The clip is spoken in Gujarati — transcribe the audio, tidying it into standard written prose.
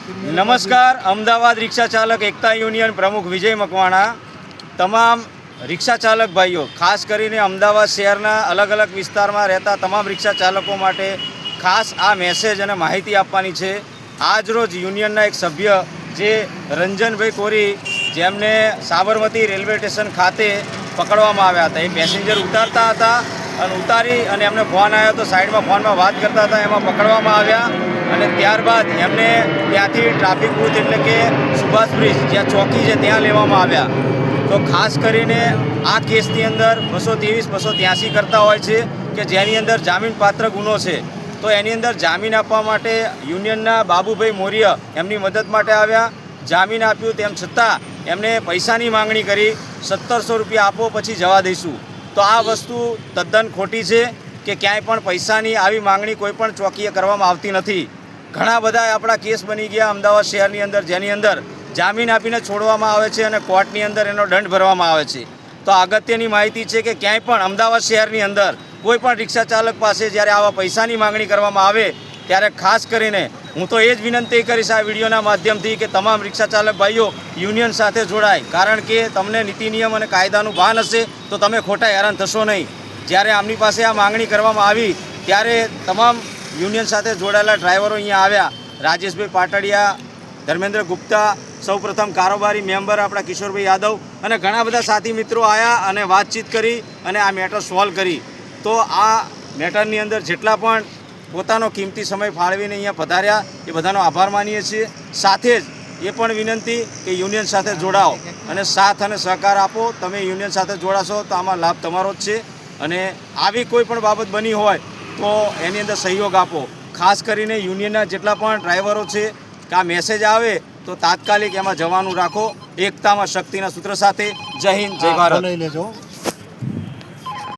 નમસ્કાર, અમદાવાદ રિક્ષા ચાલક એકતા યુનિયન પ્રમુખ વિજય મકવાણા, તમામ રિક્ષા ચાલક ભાઈઓ, ખાસ કરીને અમદાવાદ શહેરના અલગ અલગ વિસ્તારમાં રહેતા તમામ રિક્ષા ચાલકો માટે ખાસ આ મેસેજ અને માહિતી આપવાની છે। આજ રોજ યુનિયનના એક સભ્ય જે રંજનભાઈ કોરી, જેમને સાબરમતી રેલવે સ્ટેશન ખાતે પકડવામાં આવ્યા હતા। એ પેસેન્જર ઉતારતા હતા અને ઉતારી અને એમને ફોન આવ્યો તો સાઈડમાં ફોનમાં વાત કરતા હતા, એમાં પકડવામાં આવ્યા અને ત્યારબાદ એમને ત્યાંથી ટ્રાફિક બૂથ એટલે કે સુભાષ બ્રિજ જ્યાં ચોકી છે ત્યાં લેવામાં આવ્યા। તો ખાસ કરીને આ કેસની અંદર 223, 283 કરતા હોય છે કે જેની અંદર જામીનપાત્ર ગુનો છે। તો એની અંદર જામીન આપવા માટે યુનિયનના બાબુભાઈ મોરિય એમની મદદ માટે આવ્યા। જામીન આપ્યું તેમ છતાં એમને પૈસાની માંગણી કરી, 1700 રૂપિયા આપો પછી જવા દઈશું। તો આ વસ્તુ તદ્દન ખોટી છે કે ક્યાંય પણ પૈસાની આવી માંગણી કોઈ પણ ચોકીએ કરવામાં આવતી નથી। ઘણા બધા આપણા કેસ બની ગયા અમદાવાદ શહેરની અંદર, જેની અંદર જામીન આપીને છોડવામાં આવે છે અને કોર્ટની અંદર એનો દંડ ભરવામાં આવે છે। તો અગત્યની માહિતી છે કે ક્યાંય પણ અમદાવાદ શહેરની અંદર કોઈ પણ રિક્ષા ચાલક પાસે જ્યારે આવા પૈસાની માંગણી કરવામાં આવે ત્યારે ખાસ કરીને હું તો એ જ વિનંતી કરીશ આ વિડીયોના માધ્યમથી કે તમામ રિક્ષા ચાલક ભાઈઓ યુનિયન સાથે જોડાય, કારણ કે તમને નીતિ નિયમ અને કાયદાનું ભાન હશે તો તમે ખોટા હેરાન થશો નહીં। જ્યારે આમની પાસે આ માંગણી કરવામાં આવી ત્યારે તમામ યુનિયન સાથે જોડાયેલા ડ્રાઈવરો અહીંયા આવ્યા। રાજેશભાઈ પાટડિયા, ધર્મેન્દ્ર ગુપ્તા, સૌપ્રથમ કારોબારી મેમ્બર આપણા કિશોરભાઈ યાદવ અને ઘણા બધા સાથી મિત્રો આવ્યા અને વાતચીત કરી અને આ મેટર સોલ્વ કરી। તો આ મેટરની અંદર જેટલા પણ પોતાનો કિંમતી સમય ફાળવીને અહીંયા પધાર્યા એ બધાનો આભાર માનીએ છીએ। સાથે જ એ પણ વિનંતી કે યુનિયન સાથે જોડાઓ અને સાથ અને સહકાર આપો। તમે યુનિયન સાથે જોડાશો તો આમાં લાભ તમારો જ છે અને આવી કોઈ પણ બાબત બની હોય તો એની અંદર સહયોગ આપો। ખાસ કરીને યુનિયનના જેટલા પણ ડ્રાઈવરો છે કે આ મેસેજ આવે તો તાત્કાલિક એમાં જવાનું રાખો। એકતામાં શક્તિના સૂત્ર સાથે। જય હિન્દ, જય ભારત।